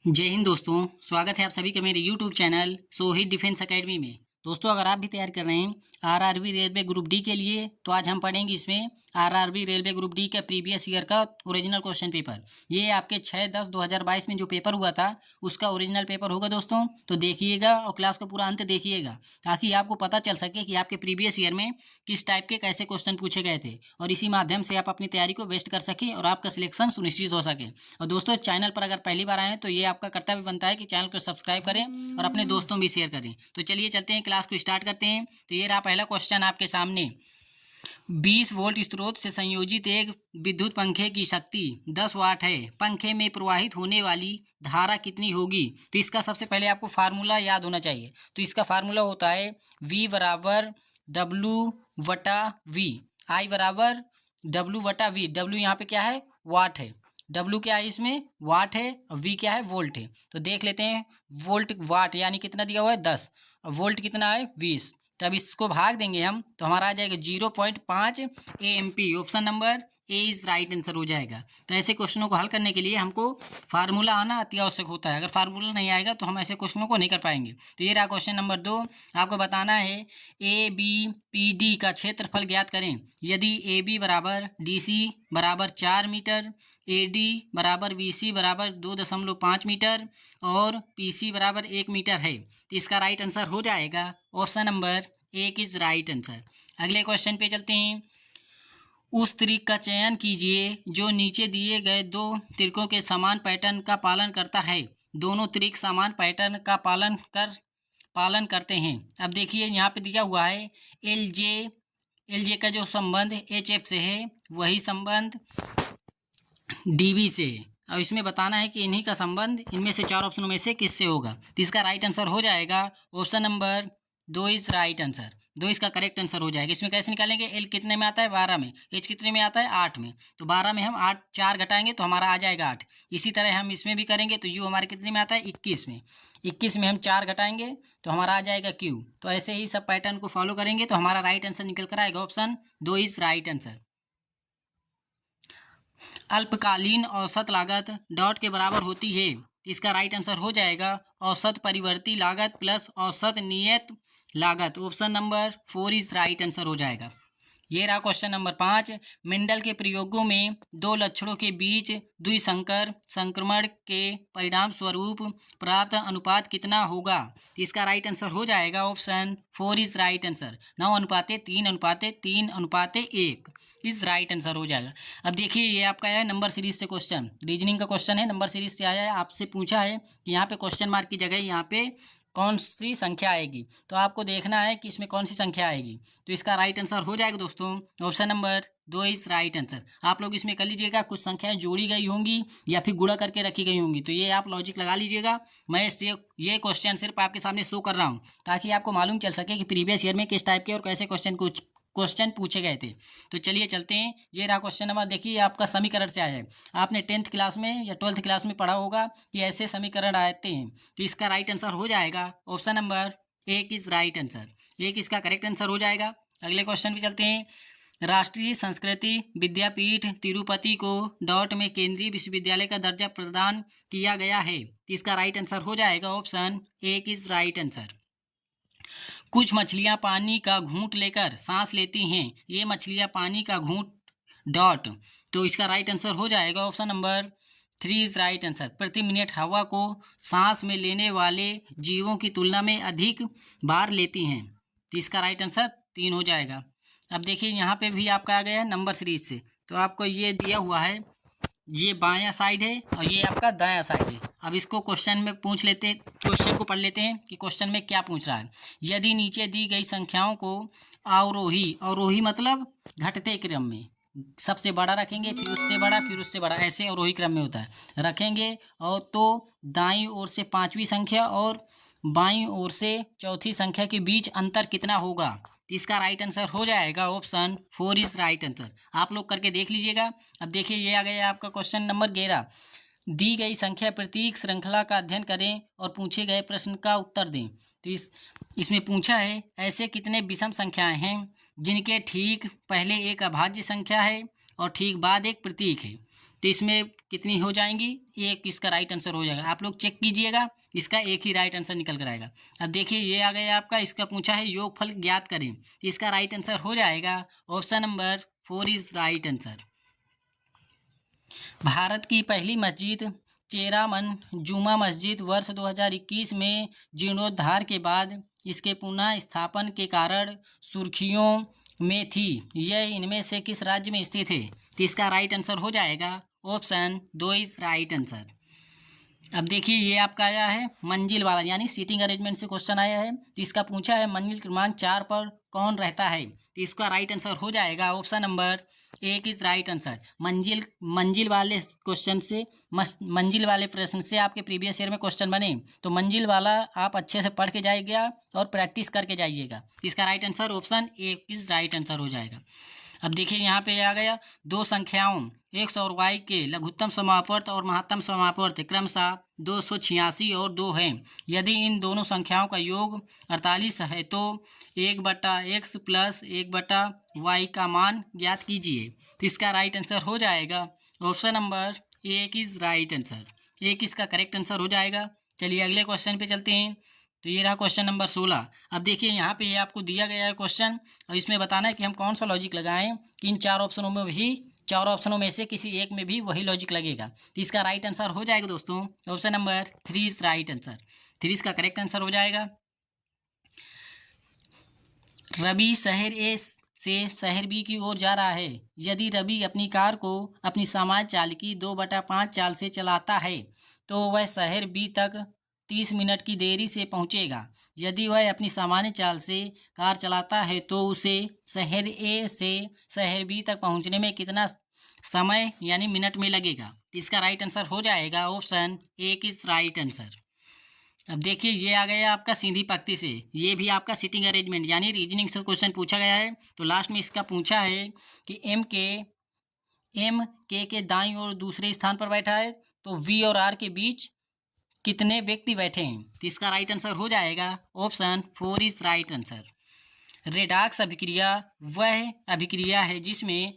जय हिंद दोस्तों। स्वागत है आप सभी का मेरे YouTube channel Sohit defence academy में। दोस्तों, अगर आप भी तैयार कर रहे हैं आरआरबी रेलवे ग्रुप डी के लिए, तो आज हम पढ़ेंगे इसमें आरआरबी रेलवे ग्रुप डी का प्रीवियस ईयर का ओरिजिनल क्वेश्चन पेपर। ये आपके 6/10/2022 में जो पेपर हुआ था उसका ओरिजिनल पेपर होगा दोस्तों। तो देखिएगा और क्लास को पूरा अंत देखिएगा, ताकि आपको पता चल सके कि आपके प्रीवियस ईयर में किस टाइप के कैसे क्वेश्चन पूछे गए थे, और इसी माध्यम से आप अपनी तैयारी को बेस्ट कर सके और आपका सिलेक्शन सुनिश्चित हो सके। और दोस्तों, चैनल पर अगर पहली बार आए हैं तो ये आपका कर्तव्य बनता है कि चैनल को सब्सक्राइब करें और अपने दोस्तों भी शेयर करें। तो चलिए चलते हैं, क्लास को स्टार्ट करते हैं। तो ये रहा पहला क्वेश्चन आपके सामने। 20 वोल्ट स्रोत से संयोजित एक विद्युत पंखे की शक्ति 10 वाट है। पंखे में प्रवाहित होने वाली धारा कितनी होगी? तो इसका सबसे पहले आपको फार्मूला याद होना चाहिए। तो इसका फार्मूला होता है V बराबर W/V, I बराबर W/V। W यहाँ पे क्या है? वाट है। W क्या है? इसमें वाट है, और V क्या है? वोल्ट है। तो देख लेते हैं, वोल्ट वाट यानी कितना दिया हुआ है? 10, और वोल्ट कितना है? 20। तो अब इसको भाग देंगे हम, तो हमारा आ जाएगा 0.5 AMP। Option number A is right answer हो जाएगा। तो ऐसे क्वेश्चनों को हल करने के लिए हमको फार्मूला आना अति आवश्यक होता है। अगर फार्मूला नहीं आएगा तो हम ऐसे क्वेश्चनों को नहीं कर पाएंगे। तो ये रहा क्वेश्चन नंबर 2। आपको बताना है ABPD का क्षेत्रफल ज्ञात करें। यदि AB बराबर DC बराबर 4 मीटर, AD बराबर BC बराबर 2.5 मीटर और PC बराबर 1 मीटर है, तो इसका राइट आंसर हो जाएगा ऑप्शन नंबर एक इज राइट आंसर। अगले क्वेश्चन पे चलते हैं। उस त्रिक का चयन कीजिए जो नीचे दिए गए दो त्रिकों के समान पैटर्न का पालन करता है। दोनों त्रिक समान पैटर्न का पालन करते हैं। अब देखिए, यहाँ पे दिया हुआ है एल जे का जो संबंध HF से है वही संबंध DB से है, और इसमें बताना है कि इन्हीं का संबंध इनमें से 4 ऑप्शनों में से किससे होगा। तो इसका राइट आंसर हो जाएगा option number 2 is right answer. 2 इसका करेक्ट आंसर हो जाएगा। इसमें कैसे निकालेंगे? L कितने में आता है? 12 में। H कितने में आता है? 8 में। तो 12 में हम 8 4 घटाएंगे तो हमारा आ जाएगा 8। इसी तरह हम इसमें भी करेंगे, तो U हमारे कितने में आता है? 21 में। 21 में हम 4 घटाएंगे तो हमारा आ जाएगा Q। तो ऐसे ही सब पैटर्न को फॉलो करेंगे तो हमारा राइट आंसर निकल कर आएगा ऑप्शन 2 इज राइट आंसर। अल्पकालीन औसत लागत डॉट के बराबर होती है, इसका राइट आंसर हो जाएगा औसत परिवर्ती लागत प्लस औसत नियत लागत। Option number 4 is right answer हो जाएगा। ये रहा क्वेश्चन नंबर 5। मेंडल के प्रयोगों में दो लक्षणों के बीच द्विसंकर संक्रमण के परिणाम स्वरूप प्राप्त अनुपात कितना होगा? इसका राइट आंसर हो जाएगा option 4 is right answer. 9:3:3:1 is right answer हो जाएगा। अब देखिए, ये आपका है नंबर सीरीज से क्वेश्चन, रीजनिंग का क्वेश्चन है, नंबर सीरीज से आया है। आपसे पूछा है कि यहाँ पे क्वेश्चन मार्क की जगह यहाँ पे कौन सी संख्या आएगी, तो आपको देखना है कि इसमें कौन सी संख्या आएगी। तो इसका राइट आंसर हो जाएगा दोस्तों option number 2 is right answer. आप लोग इसमें कर लीजिएगा, कुछ संख्याएं जोड़ी गई होंगी या फिर गुणा करके रखी गई होंगी, तो ये आप लॉजिक लगा लीजिएगा। मैं ये क्वेश्चन सिर्फ आपके सामने शो कर रहा हूँ ताकि आपको मालूम चल सके कि प्रीवियस ईयर में किस टाइप के और कैसे क्वेश्चन पूछे गए थे। तो चलिए चलते हैं। ये रहा क्वेश्चन नंबर, देखिए आपका समीकरण से आया है। आपने 10th क्लास में या 12th क्लास में पढ़ा होगा कि ऐसे समीकरण आते हैं। तो इसका राइट आंसर हो जाएगा option number 1 is right answer. 1 इसका करेक्ट आंसर हो जाएगा। अगले क्वेश्चन पे चलते हैं। राष्ट्रीय संस्कृति विद्यापीठ तिरुपति को डॉट में केंद्रीय विश्वविद्यालय का दर्जा प्रदान किया गया है। इसका राइट आंसर हो जाएगा ऑप्शन 1 इज राइट आंसर। कुछ मछलियां पानी का घूंट लेकर सांस लेती हैं। ये मछलियां पानी का घूंट डॉट, तो इसका राइट आंसर हो जाएगा option number 3 is right answer. प्रति मिनट हवा को सांस में लेने वाले जीवों की तुलना में अधिक बार लेती हैं, तो इसका राइट आंसर 3 हो जाएगा। अब देखिए, यहाँ पे भी आपका आ गया नंबर सीरीज से, तो आपको ये दिया हुआ है, ये बायां साइड है और ये आपका दायां साइड है। अब इसको क्वेश्चन में पूछ लेते हैं, क्वेश्चन को पढ़ लेते हैं कि क्वेश्चन में क्या पूछ रहा है। यदि नीचे दी गई संख्याओं को अवरोही मतलब घटते क्रम में, सबसे बड़ा रखेंगे फिर उससे बड़ा फिर उससे बड़ा, ऐसे अवरोही क्रम में होता है रखेंगे, और तो दाईं ओर से 5वीं संख्या और बाईं ओर से चौथी संख्या के बीच अंतर कितना होगा? तो इसका राइट आंसर हो जाएगा ऑप्शन 4 इज राइट आंसर। आप लोग करके देख लीजिएगा। अब देखिए, ये आ गया आपका क्वेश्चन नंबर 11। दी गई संख्या प्रतीक श्रृंखला का अध्ययन करें और पूछे गए प्रश्न का उत्तर दें। तो इसमें पूछा है, ऐसे कितने विषम संख्याएं हैं जिनके ठीक पहले एक अभाज्य संख्या है और ठीक बाद एक प्रतीक है। तो इसमें कितनी हो जाएंगी? एक इसका राइट आंसर हो जाएगा। आप लोग चेक कीजिएगा, इसका एक ही राइट आंसर निकल कर आएगा। अब देखिए ये आ गया आपका, इसका पूछा है योगफल ज्ञात करें, तो इसका राइट आंसर हो जाएगा option number 4 is right answer. Bharat की पहली मस्जिद चेरामन जुमा मस्जिद वर्ष 2021 में जीर्णोद्धार के बाद इसके पुनः स्थापन के कारण सुर्खियों में थी। यह इनमें से किस राज्य में स्थित है? तो इसका राइट आंसर हो जाएगा ऑप्शन 2 इज राइट आंसर। अब देखिए ये आपका आया है मंजिल वाला यानी सीटिंग अरेंजमेंट से क्वेश्चन आया है, तो इसका पूछा है मंजिल क्रमांक 4 पर कौन रहता है? तो इसका राइट आंसर हो जाएगा option number 1 is right answer. मंजिल वाले क्वेश्चन से मंजिल वाले प्रश्न से आपके प्रीवियस ईयर में क्वेश्चन बने, तो मंजिल वाला आप अच्छे से पढ़ के जाइएगा और प्रैक्टिस करके जाइएगा। इसका right answer option 1 is right answer हो जाएगा। अब देखिए यहाँ पे आ गया दो संख्याओं x और y के लघुत्तम समापवर्त और महत्तम समापवर्त क्रमशः 286 और 2 हैं। यदि इन दोनों संख्याओं का योग 48 है तो 1/x प्लस 1/y का मान ज्ञात कीजिए। तो इसका राइट आंसर हो जाएगा option number 1 is right answer. 1 इसका करेक्ट आंसर हो जाएगा। चलिए अगले क्वेश्चन पे चलते हैं। तो ये रहा क्वेश्चन नंबर 16। अब देखिए यहाँ पे ये आपको दिया गया है क्वेश्चन, और इसमें बताना है कि हम कौन सा लॉजिक लगाएं कि इन चार ऑप्शनों में से किसी एक में भी वही लॉजिक लगेगा। तो इसका राइट आंसर हो जाएगा दोस्तों option number 3 is right answer. 3 इसका करेक्ट आंसर हो जाएगा। रवि शहर ए से शहर बी की ओर जा रहा है। यदि रवि अपनी कार को अपनी सामान्य चाल की 2/5 चाल से चलाता है तो वह शहर बी तक 30 मिनट की देरी से पहुंचेगा। यदि वह अपनी सामान्य चाल से कार चलाता है तो उसे शहर ए से शहर बी तक पहुंचने में कितना समय यानी मिनट में लगेगा? इसका राइट आंसर हो जाएगा ऑप्शन 1 इज राइट आंसर। अब देखिए ये आ गया आपका सीधी पंक्ति से, ये भी आपका सिटिंग अरेंजमेंट यानी रीजनिंग से क्वेश्चन पूछा गया है। तो लास्ट में इसका पूछा है कि एम के दाईं ओर दूसरे स्थान पर बैठा है तो वी और आर के बीच कितने व्यक्ति बैठे हैं? तो इसका राइट आंसर हो जाएगा option 4 is right answer. Redox अभिक्रिया वह अभिक्रिया है जिसमें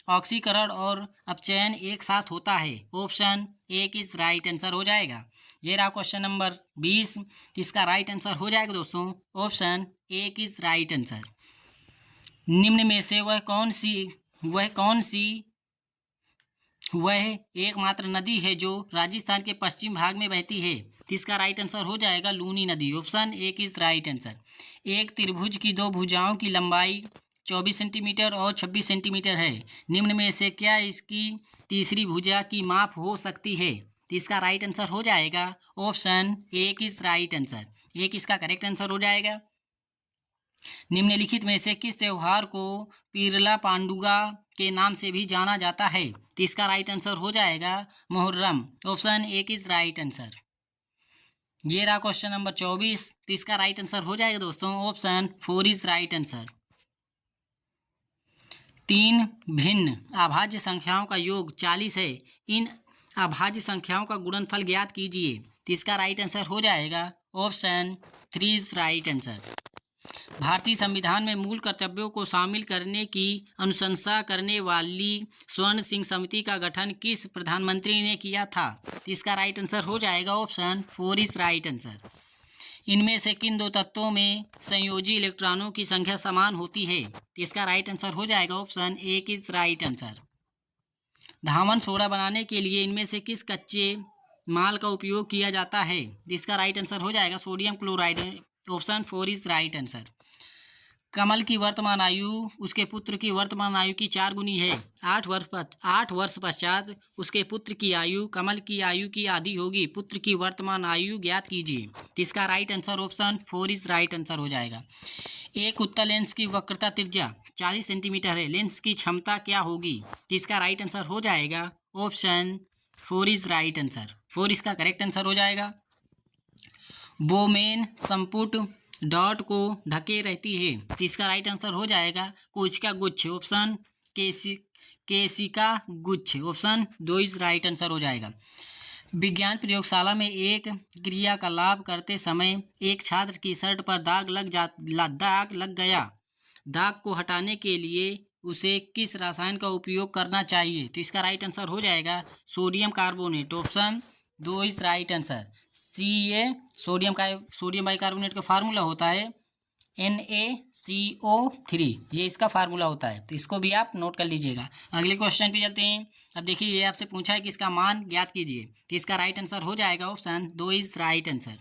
ऑक्सीकरण और अपचयन एक साथ होता है। ऑप्शन 1 इज राइट आंसर हो जाएगा। ये रहा क्वेश्चन नंबर 20। इसका राइट आंसर हो जाएगा दोस्तों ऑप्शन 1 इज राइट आंसर। निम्न में से वह एकमात्र नदी है जो राजस्थान के पश्चिम भाग में बहती है। इसका राइट आंसर हो जाएगा लूनी नदी। Option 1 is right answer. एक त्रिभुज की दो भुजाओं की लंबाई 24 सेंटीमीटर और 26 सेंटीमीटर है। निम्न में से क्या इसकी तीसरी भुजा की माप हो सकती है? तो इसका राइट आंसर हो जाएगा ऑप्शन 1 इज राइट आंसर। 1 इसका करेक्ट आंसर हो जाएगा। निम्नलिखित में से किस त्योहार को पीरला पांडुगा के नाम से भी जाना जाता है? तो इसका राइट आंसर हो जाएगा Muharram. Option 1 is right answer. ये रहा क्वेश्चन नंबर 24। तो इसका राइट आंसर हो जाएगा दोस्तों ऑप्शन 4 इज राइट आंसर। 3 भिन्न अभाज्य संख्याओं का योग 40 है। इन अभाज्य संख्याओं का गुणनफल ज्ञात कीजिए। तो इसका राइट आंसर हो जाएगा ऑप्शन 3 इज राइट आंसर। भारतीय संविधान में मूल कर्तव्यों को शामिल करने की अनुशंसा करने वाली स्वर्ण सिंह समिति का गठन किस प्रधानमंत्री ने किया था? तो इसका राइट आंसर हो जाएगा ऑप्शन 4 इज राइट आंसर। इनमें से किन दो तत्वों में संयोजी इलेक्ट्रॉनों की संख्या समान होती है? तो इसका राइट आंसर हो जाएगा ऑप्शन 1 इज राइट आंसर। धामन सोडा बनाने के लिए इनमें से किस कच्चे माल का उपयोग किया जाता है? जिसका राइट आंसर हो जाएगा sodium chloride. Option 4 is right answer. Kamal की वर्तमान आयु उसके पुत्र की वर्तमान आयु की 4 गुनी है। 8 वर्ष पश्चात उसके पुत्र की आयु कमल की आयु की आधी होगी। पुत्र की वर्तमान आयु ज्ञात कीजिए। तो इसका right answer option 4 is right answer हो जाएगा। एक उत्तल लेंस की वक्रता त्रिज्या 40 सेंटीमीटर है। लेंस की क्षमता क्या होगी? तो इसका राइट आंसर हो जाएगा ऑप्शन 4 इज राइट आंसर। 4 इसका करेक्ट आंसर हो जाएगा। बोमेन संपुट डॉट को ढके रहती है। तो इसका राइट आंसर हो जाएगा कोशिका गुच्छ। ऑप्शन केशिका गुच्छ। ऑप्शन 2 इज राइट आंसर हो जाएगा। विज्ञान प्रयोगशाला में एक क्रियाकलाप करते समय एक छात्र की शर्ट पर दाग लग गया। दाग को हटाने के लिए उसे किस रसायन का उपयोग करना चाहिए? तो इसका राइट आंसर हो जाएगा sodium carbonate. Option 2 is right answer. C a sodium bicarbonate का फार्मूला होता है NaCO3, ये इसका फार्मूला होता है, तो इसको भी आप नोट कर लीजिएगा। अगले क्वेश्चन पे चलते हैं। अब देखिए ये आपसे पूछा है कि इसका मान ज्ञात कीजिए, तो इसका राइट आंसर हो जाएगा ऑप्शन 2 इज राइट आंसर।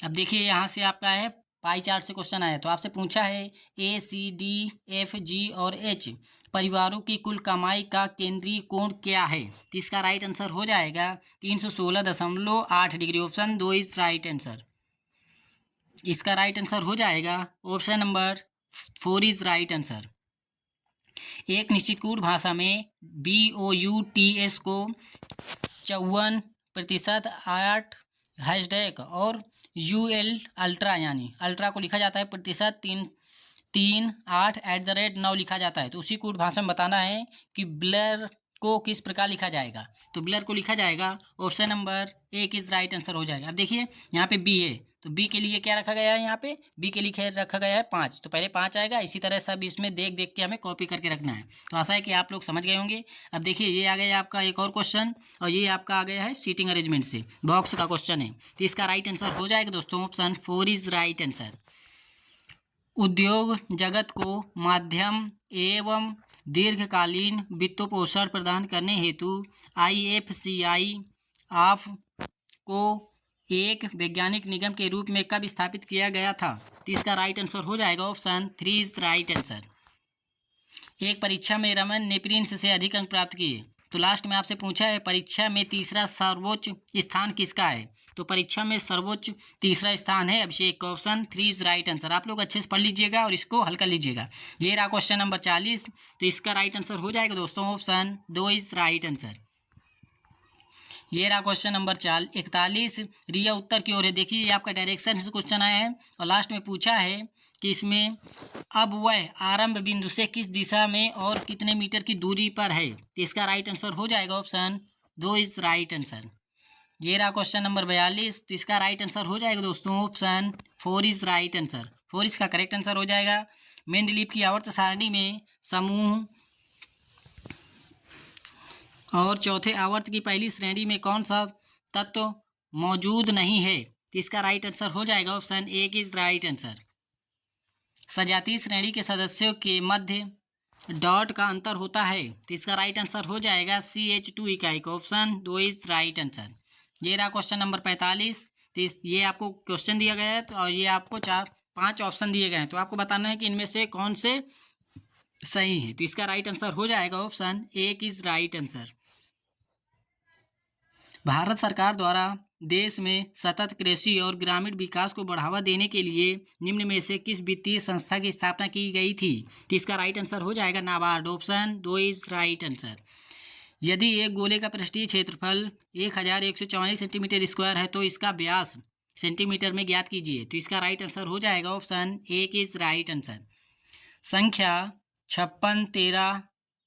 अब देखिए यहाँ से आपका है पाई चार्ट से क्वेश्चन आया, तो आपसे पूछा है ACDFG और H परिवारों की कुल कमाई का केंद्रीय कोण क्या है? तो इसका राइट आंसर हो जाएगा 316.8 degree. Option 2 is right answer. इसका राइट आंसर हो जाएगा option number 4 is right answer. एक निश्चित कूट भाषा में BOUTS को 54% 8 हैशटैग और UL अल्ट्रा यानी अल्ट्रा को लिखा जाता है प्रतिशत 338@9 लिखा जाता है। तो उसी कूट भाषा में बताना है कि ब्लर को किस प्रकार लिखा जाएगा। तो ब्लर को लिखा जाएगा option number 1 is right answer हो जाएगा। अब देखिए यहाँ पे बी है, तो बी के लिए क्या रखा गया है? यहाँ पे बी के लिए रखा गया है 5, तो पहले 5 आएगा। इसी तरह सब इसमें देख देख के हमें कॉपी करके रखना है। तो आशा है कि आप लोग समझ गए होंगे। अब देखिए ये आ गया आपका एक और क्वेश्चन, और ये आपका आ गया है सीटिंग अरेंजमेंट से, बॉक्स का क्वेश्चन है। तो इसका राइट आंसर हो जाएगा दोस्तों ऑप्शन 4 इज राइट आंसर। उद्योग जगत को माध्यम एवं दीर्घकालीन वित्तपोषण प्रदान करने हेतु IFCI ऑफ को एक वैज्ञानिक निगम के रूप में कब स्थापित किया गया था? तो इसका राइट आंसर हो जाएगा ऑप्शन 3 इज राइट आंसर। एक परीक्षा में रमन ने प्रिंस से अधिक अंक प्राप्त किए, तो लास्ट में आपसे पूछा है परीक्षा में तीसरा सर्वोच्च स्थान किसका है? तो परीक्षा में सर्वोच्च तीसरा स्थान है अभिषेक का। Option 3 is right answer. आप लोग अच्छे से पढ़ लीजिएगा और इसको हल कर लीजिएगा। ये रहा क्वेश्चन नंबर 40, तो इसका राइट आंसर हो जाएगा दोस्तों ऑप्शन 2 इज राइट आंसर। ये रहा क्वेश्चन नंबर 41, रिया उत्तर की ओर है। देखिए ये आपका डायरेक्शन से क्वेश्चन आया है, और लास्ट में पूछा है कि इसमें अब वह आरंभ बिंदु से किस दिशा में और कितने मीटर की दूरी पर है? तो इसका राइट आंसर हो जाएगा ऑप्शन 2 इज राइट आंसर। ये रहा क्वेश्चन नंबर 42, तो इसका राइट आंसर हो जाएगा दोस्तों ऑप्शन 4 इज राइट आंसर। 4 इसका करेक्ट आंसर हो जाएगा। मेंडलीव की आवर्त सारणी में समूह और चौथे आवर्त की पहली श्रेणी में कौन सा तत्व मौजूद नहीं है? तो इसका राइट आंसर हो जाएगा ऑप्शन 1 इज राइट आंसर। सजातीय श्रेणी के सदस्यों के मध्य डॉट का अंतर होता है, तो इसका राइट आंसर हो जाएगा CH2 इकाई का। Option 2 is right answer. ये रहा क्वेश्चन नंबर 45, तो ये आपको क्वेश्चन दिया गया है, तो और ये आपको 5 ऑप्शन दिए गए हैं, तो आपको बताना है कि इनमें से कौन से सही है। तो इसका राइट आंसर हो जाएगा option 1 is right answer. Bharat सरकार द्वारा देश में सतत कृषि और ग्रामीण विकास को बढ़ावा देने के लिए निम्न में से किस वित्तीय संस्था की स्थापना की गई थी? तो इसका राइट आंसर हो जाएगा NABARD. Option 2 is right answer. यदि एक गोले का पृष्ठीय क्षेत्रफल 1144 सेंटीमीटर स्क्वायर है, तो इसका व्यास सेंटीमीटर में ज्ञात कीजिए। तो इसका राइट आंसर हो जाएगा ऑप्शन 1 इज राइट आंसर। संख्या 56, 13,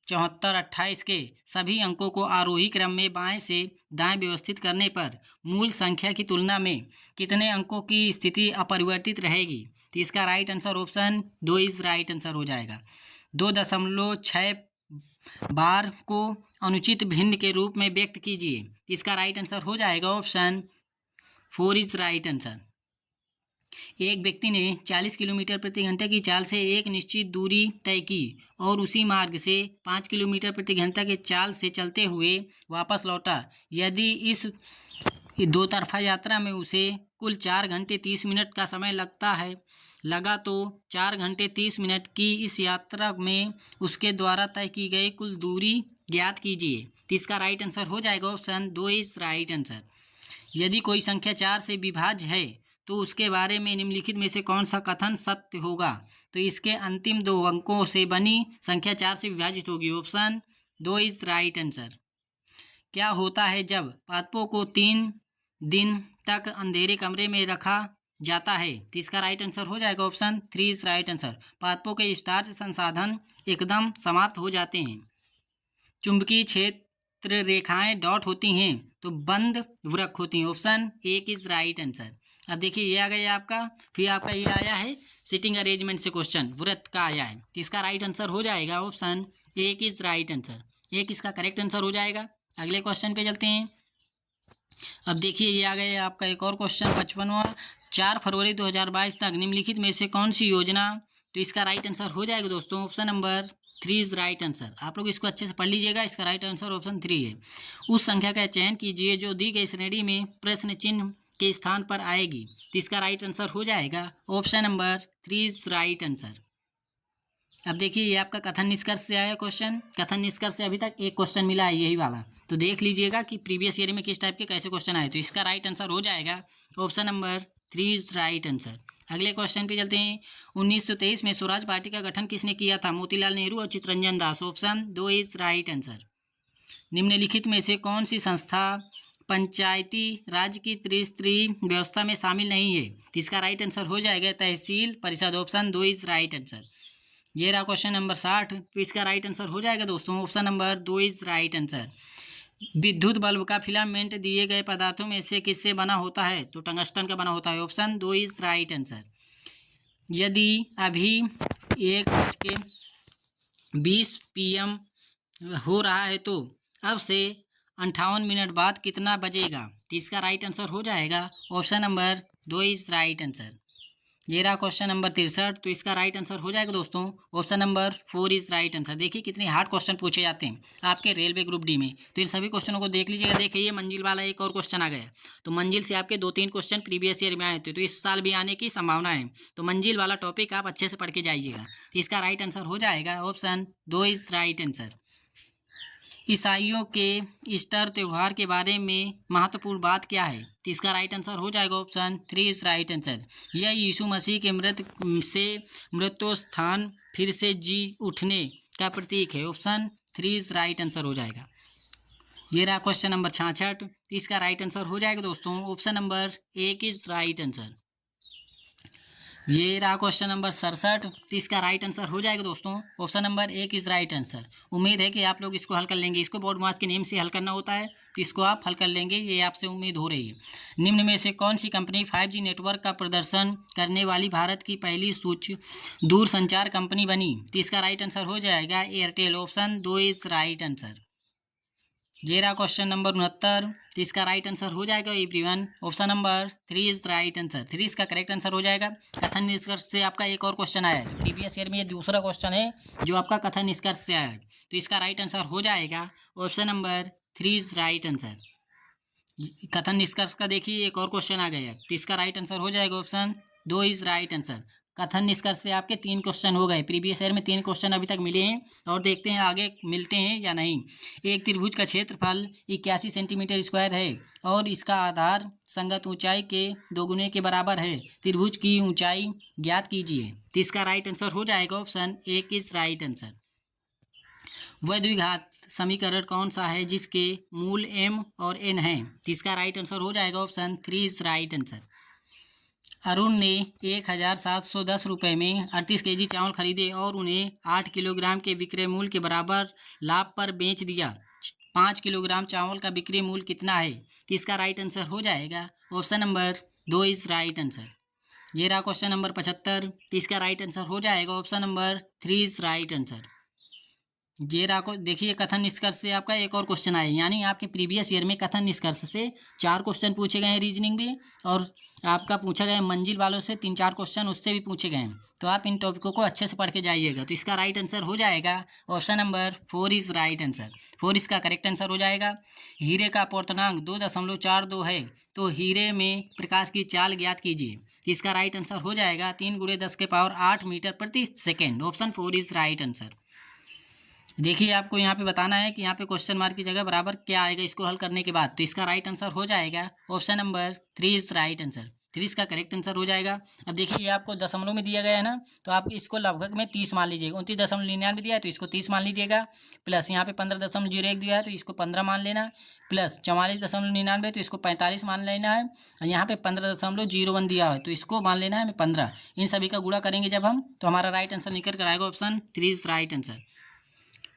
74, 28 के सभी अंकों को आरोही क्रम में बाएं से दाएं व्यवस्थित करने पर मूल संख्या की तुलना में कितने अंकों की स्थिति अपरिवर्तित रहेगी? तो इसका right answer option 2 is right answer हो जाएगा। 2.6 बार को अनुचित भिन्न के रूप में व्यक्त कीजिए। इसका राइट आंसर हो जाएगा ऑप्शन 4 इज राइट आंसर। एक व्यक्ति ने 40 किलोमीटर प्रति घंटे की चाल से एक निश्चित दूरी तय की और उसी मार्ग से 5 किलोमीटर प्रति घंटा के चाल से चलते हुए वापस लौटा। यदि इस दो तरफा यात्रा में उसे कुल 4 घंटे 30 मिनट का समय लगा तो 4 घंटे 30 मिनट की इस यात्रा में उसके द्वारा तय की गई कुल दूरी ज्ञात कीजिए। तो इसका राइट आंसर हो जाएगा ऑप्शन 2 इज राइट आंसर। यदि कोई संख्या 4 से विभाज्य है तो उसके बारे में निम्नलिखित में से कौन सा कथन सत्य होगा? तो इसके अंतिम 2 अंकों से बनी संख्या 4 से विभाजित होगी। Option 2 is right answer. क्या होता है जब पादपों को 3 दिन तक अंधेरे कमरे में रखा जाता है? तो इसका राइट आंसर हो जाएगा ऑप्शन 3 इज राइट आंसर। पादपों के स्टार्च संसाधन एकदम समाप्त हो जाते हैं। चुंबकीय क्षेत्र रेखाएं डॉट होती हैं तो बंद वृक्क होती हैं। Option 1 is right answer. अब देखिए ये आ गया आपका, फिर आपका ये आया है सिटिंग अरेंजमेंट से क्वेश्चन, वृत्त का आया है, तो इसका राइट आंसर हो जाएगा ऑप्शन एक इज राइट आंसर, एक इसका करेक्ट आंसर हो जाएगा। अगले क्वेश्चन पे चलते हैं। अब देखिए ये आ गया आपका एक और क्वेश्चन 55वां, 4 फरवरी 2022 तक निम्नलिखित में से कौन सी योजना, तो इसका राइट आंसर हो जाएगा दोस्तों option number 3 is right answer. आप लोग इसको अच्छे से पढ़ लीजिएगा, इसका राइट आंसर ऑप्शन 3 है। उस संख्या का चयन कीजिए जो दी गई श्रेणी में प्रश्न चिन्ह के स्थान पर आएगी, तो इसका राइट आंसर हो जाएगा option number 3 is right answer. अब देखिए ये आपका कथन निष्कर्ष से आया क्वेश्चन, कथन निष्कर्ष से अभी तक एक क्वेश्चन मिला है यही वाला, तो देख लीजिएगा कि प्रीवियस ईयर में किस टाइप के कैसे क्वेश्चन आए, तो इसका राइट आंसर हो जाएगा option number 3 is right answer. अगले क्वेश्चन पे चलते हैं। 1923 में स्वराज पार्टी का गठन किसने किया था, मोतीलाल नेहरू और Chittaranjan Das, option 2 is right answer. निम्नलिखित में से कौन सी संस्था पंचायती राज की त्रिस्तरीय व्यवस्था में शामिल नहीं है, तो इसका राइट आंसर हो जाएगा तहसील परिषद, ऑप्शन 2 इज राइट आंसर। ये रहा क्वेश्चन नंबर 60, तो इसका राइट आंसर हो जाएगा दोस्तों option number 2 is right answer. विद्युत बल्ब का फिलामेंट दिए गए पदार्थों में से किससे बना होता है, तो टंगस्टन का बना होता है, ऑप्शन 2 इज राइट आंसर। यदि अभी 1:20 PM हो रहा है तो अब से 58 मिनट बाद कितना बजेगा, तो इसका राइट आंसर हो जाएगा option number 2 is right answer. ये रहा क्वेश्चन नंबर 63, तो इसका राइट आंसर हो जाएगा दोस्तों option number 4 is right answer. देखिए कितने हार्ड क्वेश्चन पूछे जाते हैं आपके रेलवे ग्रुप डी में, तो इन सभी क्वेश्चनों को देख लीजिएगा। देखिए ये मंजिल वाला एक और क्वेश्चन आ गया, तो मंजिल से आपके 2-3 क्वेश्चन प्रीवियस ईयर में आए थे, तो इस साल भी आने की संभावना है, तो मंजिल वाला टॉपिक आप अच्छे से पढ़ के जाइएगा। तो इसका राइट आंसर हो जाएगा ऑप्शन 2 इज राइट आंसर। ईसाइयों के ईस्टर त्यौहार के बारे में महत्वपूर्ण बात क्या है, तो इसका राइट आंसर हो जाएगा ऑप्शन 3 इज राइट आंसर। यह यीशु मसीह के मृत्युस्थान फिर से जी उठने का प्रतीक है, ऑप्शन 3 इज राइट आंसर हो जाएगा। ये रहा क्वेश्चन नंबर 66, तो इसका राइट आंसर हो जाएगा दोस्तों option number 1 is right answer. ये रहा क्वेश्चन नंबर 67, तो इसका राइट आंसर हो जाएगा दोस्तों option number 1 is right answer. उम्मीद है कि आप लोग इसको हल कर लेंगे, इसको बोर्ड मार्क्स के नेम से हल करना होता है, तो इसको आप हल कर लेंगे, ये आपसे उम्मीद हो रही है। निम्न में से कौन सी कंपनी 5G नेटवर्क का प्रदर्शन करने वाली भारत की पहली दूरसंचार कंपनी बनी, तो इसका राइट आंसर हो जाएगा Airtel, option 2 is right answer. ये रहा क्वेश्चन नंबर 69, तो इसका राइट आंसर हो जाएगा everyone option number 3 is right answer. 3 इसका करेक्ट आंसर हो जाएगा। कथन निष्कर्ष से आपका एक और क्वेश्चन आया है, प्रीवियस ईयर में ये दूसरा क्वेश्चन है जो आपका कथन निष्कर्ष से आया है, तो इसका राइट आंसर हो जाएगा option number 3 is right answer. कथन निष्कर्ष का देखिए एक और क्वेश्चन आ गया है, तो इसका राइट आंसर हो जाएगा ऑप्शन 2 इज राइट आंसर। कथन निष्कर्ष से आपके 3 क्वेश्चन हो गए, प्रीवियस ईयर में 3 क्वेश्चन अभी तक मिले हैं, और देखते हैं आगे मिलते हैं या नहीं। एक त्रिभुज का क्षेत्रफल 81 सेंटीमीटर स्क्वायर है और इसका आधार संगत ऊंचाई के 2 गुने के बराबर है। त्रिभुज की ऊंचाई ज्ञात कीजिए, तो इसका राइट आंसर हो जाएगा ऑप्शन 1 इज राइट आंसर। वह द्विघात समीकरण कौन सा है जिसके मूल m और n हैं, तो इसका राइट आंसर हो जाएगा option 3 is right answer. Arun ने 1710 रुपये में 38 kg चावल खरीदे और उन्हें 8 किलोग्राम के विक्रय मूल्य के बराबर लाभ पर बेच दिया। 5 किलोग्राम चावल का बिक्री मूल्य कितना है, तो इसका राइट आंसर हो जाएगा option number 2 is right answer. ये रहा क्वेश्चन नंबर 75, तो इसका राइट आंसर हो जाएगा option number 3 is right answer. ये रहा देखिए कथन निष्कर्ष से आपका एक और क्वेश्चन आया, यानी आपके प्रीवियस ईयर में कथन निष्कर्ष से 4 क्वेश्चन पूछे गए हैं रीजनिंग में, और आपका पूछा गया मंजिल वालों से 3-4 क्वेश्चन उससे भी पूछे गए हैं, तो आप इन टॉपिकों को अच्छे से पढ़ के जाइएगा। तो इसका राइट आंसर हो जाएगा option number 4 is right answer. 4 इसका करेक्ट आंसर हो जाएगा। हीरे का अपवर्तनांक 2.42 है, तो हीरे में प्रकाश की चाल ज्ञात कीजिए, तो इसका राइट आंसर हो जाएगा 3 × 10⁸ मीटर प्रति second, option 4 is right answer. देखिए आपको यहाँ पे बताना है कि यहाँ पे क्वेश्चन मार्क की जगह बराबर क्या आएगा इसको हल करने के बाद, तो इसका राइट आंसर हो जाएगा option number 3 is right answer. 3 इसका करेक्ट आंसर हो जाएगा। अब देखिए ये आपको दशमलव में दिया गया है ना, तो आप इसको लगभग में 30 मान लीजिएगा। 29.99 दिया है तो इसको 30 मान लीजिएगा, प्लस यहाँ पे 15.01 दिया है तो इसको 15 मान लेना, प्लस 44.99 तो इसको 45 मान लेना है, और यहाँ पे 15.01 दिया है तो इसको मान लेना है 15। इन सभी का गुणा करेंगे जब हम, तो हमारा राइट आंसर निकल कर आएगा ऑप्शन 3 इज राइट आंसर।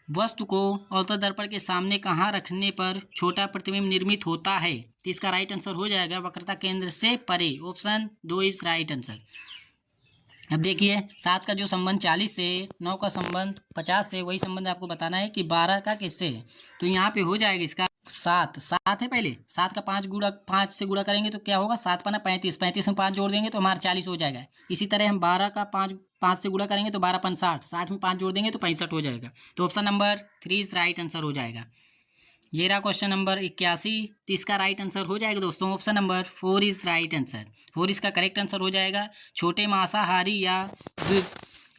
वस्तु को अवतल दर्पण के सामने कहाँ रखने पर छोटा प्रतिबिंब निर्मित होता है? तो इसका राइट आंसर हो जाएगा वक्रता केंद्र से परे। Option 2 is right answer. अब देखिए 7 का जो संबंध 40 से, 9 का संबंध 50 से, वही संबंध आपको बताना है कि 12 का किससे है। तो यहाँ पे हो जाएगा इसका 7 है पहले, 7 का 5 से गुणा करेंगे तो क्या होगा, 7 पाना 35, 35 में 5 जोड़ देंगे तो हमारा 40 हो जाएगा। इसी तरह हम 12 का 5 से गुणा करेंगे तो 12 पन 60, 60 में 5 जोड़ देंगे तो 65 हो जाएगा। तो option number 3 is right answer हो जाएगा। ये रहा क्वेश्चन नंबर 81। तो इसका राइट आंसर हो जाएगा दोस्तों option number 4 is right answer. 4 इसका करेक्ट आंसर हो जाएगा। छोटे मांसाहारी या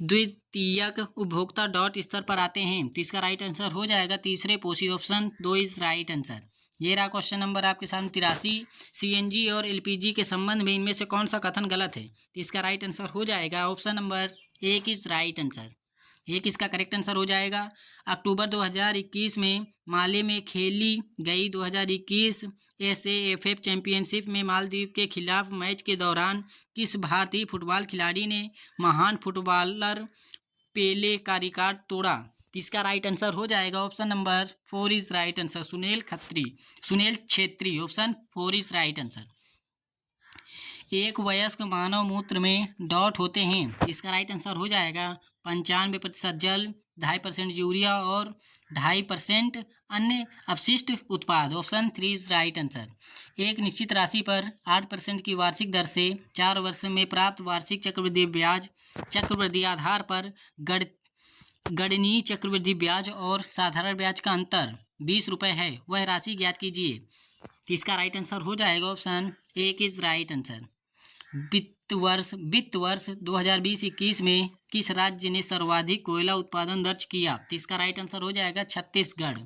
द्वितीयक उपभोक्ता डॉट स्तर पर आते हैं। तो इसका राइट आंसर हो जाएगा तीसरे पोषी। Option 2 is right answer. ये रहा क्वेश्चन नंबर आपके सामने 83। सीएनजी और एलपीजी के संबंध में इनमें से कौन सा कथन गलत है? तो इसका राइट आंसर हो जाएगा option number 1 is right answer. एक इसका करेक्ट आंसर हो जाएगा। अक्टूबर 2021 में माले में खेली गई 2021 एसएएफएफ चैंपियनशिप में मालदीव के खिलाफ मैच के दौरान किस भारतीय फुटबॉल खिलाड़ी ने महान फुटबॉलर पेले का रिकॉर्ड तोड़ा? इसका राइट आंसर हो जाएगा option number 4 is right answer. Sunil Chhetri. Option 4 is right answer. एक वयस्क मानव मूत्र में डॉट होते हैं। इसका राइट आंसर हो जाएगा 95% जल, 2.5% यूरिया और 2.5% अन्य अपशिष्ट उत्पाद। Option 3 is right answer. एक निश्चित राशि पर 8% की वार्षिक दर से 4 वर्ष में प्राप्त वार्षिक चक्रवृद्धि ब्याज चक्रवृद्धि आधार पर गणनीय चक्रवृद्धि ब्याज और साधारण ब्याज का अंतर 20 रुपये है, वह राशि ज्ञात कीजिए। तो इसका राइट आंसर हो जाएगा ऑप्शन 1 इज राइट आंसर। वित्त वर्ष 2020-21 में किस राज्य ने सर्वाधिक कोयला उत्पादन दर्ज किया? तो इसका राइट आंसर हो जाएगा छत्तीसगढ़।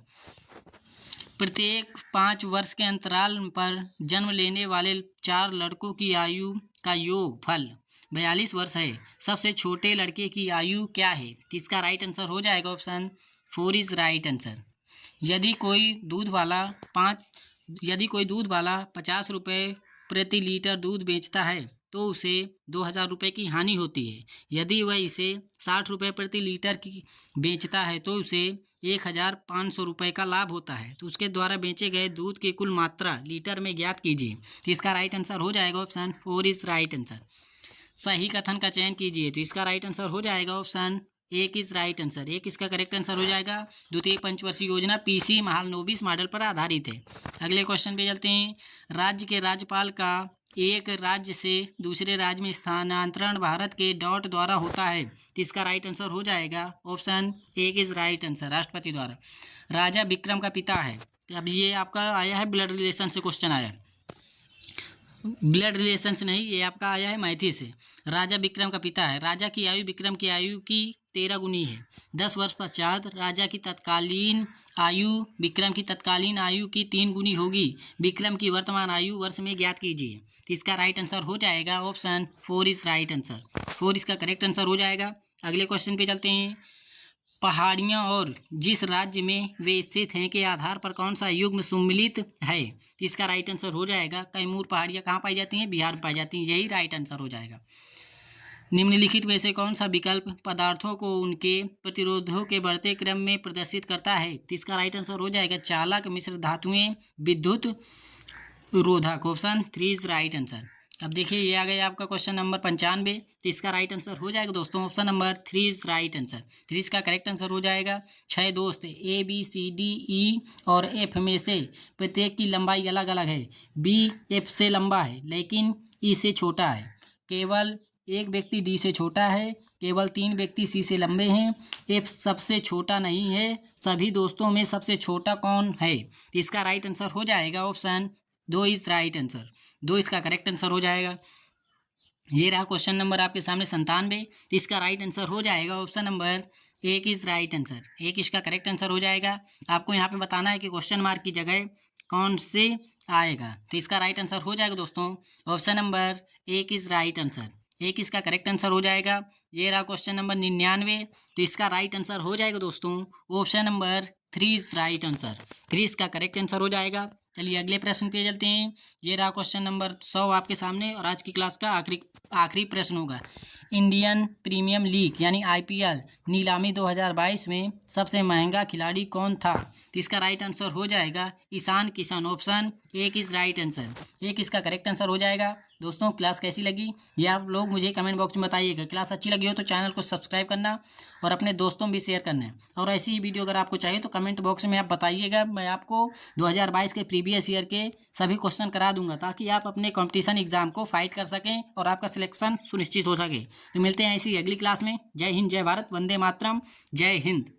प्रत्येक 5 वर्ष के अंतराल पर जन्म लेने वाले 4 लड़कों की आयु का योगफल 42 वर्ष है। सबसे छोटे लड़के की आयु क्या है? तो इसका राइट आंसर हो जाएगा ऑप्शन 4 इज राइट आंसर। यदि कोई दूध वाला 50 रुपये प्रति लीटर दूध बेचता है तो उसे 2000 रुपये की हानि होती है। यदि वह इसे 60 रुपये प्रति लीटर की बेचता है तो उसे 1500 रुपये का लाभ होता है। तो उसके द्वारा बेचे गए दूध की कुल मात्रा लीटर में ज्ञात कीजिए। तो इसका राइट आंसर हो जाएगा ऑप्शन 4 इज राइट आंसर। सही कथन का चयन कीजिए। तो इसका राइट आंसर हो जाएगा ऑप्शन 1 इज राइट आंसर। 1 इसका करेक्ट आंसर हो जाएगा। द्वितीय पंचवर्षीय योजना पीसी महालनोबिस मॉडल पर आधारित है। अगले क्वेश्चन पे चलते हैं। राज्य के राज्यपाल का एक राज्य से दूसरे राज्य में स्थानांतरण भारत के डॉट द्वारा होता है। तो इसका राइट आंसर हो जाएगा ऑप्शन 1 इज राइट आंसर। राष्ट्रपति द्वारा। राजा विक्रम का पिता है। तो अब ये आपका आया है ब्लड रिलेशन से क्वेश्चन आया है। ब्लड रिलेशन से नहीं, ये आपका आया है मैथी से। राजा विक्रम का पिता है। राजा की आयु विक्रम की आयु की 13 गुनी है। 10 वर्ष पश्चात राजा की तत्कालीन आयु विक्रम की तत्कालीन आयु की 3 गुनी होगी। विक्रम की वर्तमान आयु वर्ष में ज्ञात कीजिए। तो इसका राइट आंसर हो जाएगा ऑप्शन 4 इज राइट आंसर। 4 इसका करेक्ट आंसर हो जाएगा। अगले क्वेश्चन पे चलते हैं। पहाड़ियाँ और जिस राज्य में वे स्थित हैं के आधार पर कौन सा युग्म सम्मिलित है? इसका राइट आंसर हो जाएगा कैमूर पहाड़ियाँ कहाँ पाई जाती हैं? बिहार में पाई जाती हैं। यही राइट आंसर हो जाएगा। निम्नलिखित में से कौन सा विकल्प पदार्थों को उनके प्रतिरोधों के बढ़ते क्रम में प्रदर्शित करता है? तो इसका राइट आंसर हो जाएगा चालक, मिश्र धातुएं, विद्युत रोधक। Option 3 is right answer. अब देखिए ये आ गया आपका क्वेश्चन नंबर 95। तो इसका राइट आंसर हो जाएगा दोस्तों option number 3 is right answer. 3 इसका करेक्ट आंसर हो जाएगा। 6 दोस्त ABCDE और F में से प्रत्येक की लंबाई अलग अलग है। B F से लंबा है लेकिन E से छोटा है। केवल एक व्यक्ति D से छोटा है। केवल 3 व्यक्ति C से लंबे हैं। F सबसे छोटा नहीं है। सभी दोस्तों में सबसे छोटा कौन है? तो इसका राइट आंसर हो जाएगा ऑप्शन 2 इज राइट आंसर। 2 इसका करेक्ट आंसर हो जाएगा। ये रहा क्वेश्चन नंबर आपके सामने 97। तो इसका राइट आंसर हो जाएगा option number 1 is right answer. 1 इसका करेक्ट आंसर हो जाएगा। आपको यहाँ पे बताना है कि क्वेश्चन मार्क की जगह कौन से आएगा। तो इसका राइट आंसर हो जाएगा दोस्तों option number 1 is right answer. 1 इसका करेक्ट आंसर हो जाएगा। ये रहा क्वेश्चन नंबर 99। तो इसका राइट आंसर हो जाएगा दोस्तों option number 3 is right answer. 3 इसका करेक्ट आंसर हो जाएगा। चलिए अगले प्रश्न पे चलते हैं। ये रहा क्वेश्चन नंबर 100 आपके सामने और आज की क्लास का आखिरी प्रश्न होगा। इंडियन प्रीमियम लीग यानी आईपीएल नीलामी 2022 में सबसे महंगा खिलाड़ी कौन था? तो इसका राइट आंसर हो जाएगा ईशान किशन। ऑप्शन एक इज राइट आंसर, एक इसका करेक्ट आंसर हो जाएगा। दोस्तों क्लास कैसी लगी ये आप लोग मुझे कमेंट बॉक्स में बताइएगा। क्लास अच्छी लगी हो तो चैनल को सब्सक्राइब करना और अपने दोस्तों में भी शेयर करना है। और ऐसी ही वीडियो अगर आपको चाहिए तो कमेंट बॉक्स में आप बताइएगा, मैं आपको 2022 के प्रीवियस ईयर के सभी क्वेश्चन करा दूंगा ताकि आप अपने कंपटीशन एग्जाम को फाइट कर सकें और आपका सिलेक्शन सुनिश्चित हो सके। तो मिलते हैं ऐसी अगली क्लास में। जय हिंद, जय भारत, वंदे मातरम, जय हिंद।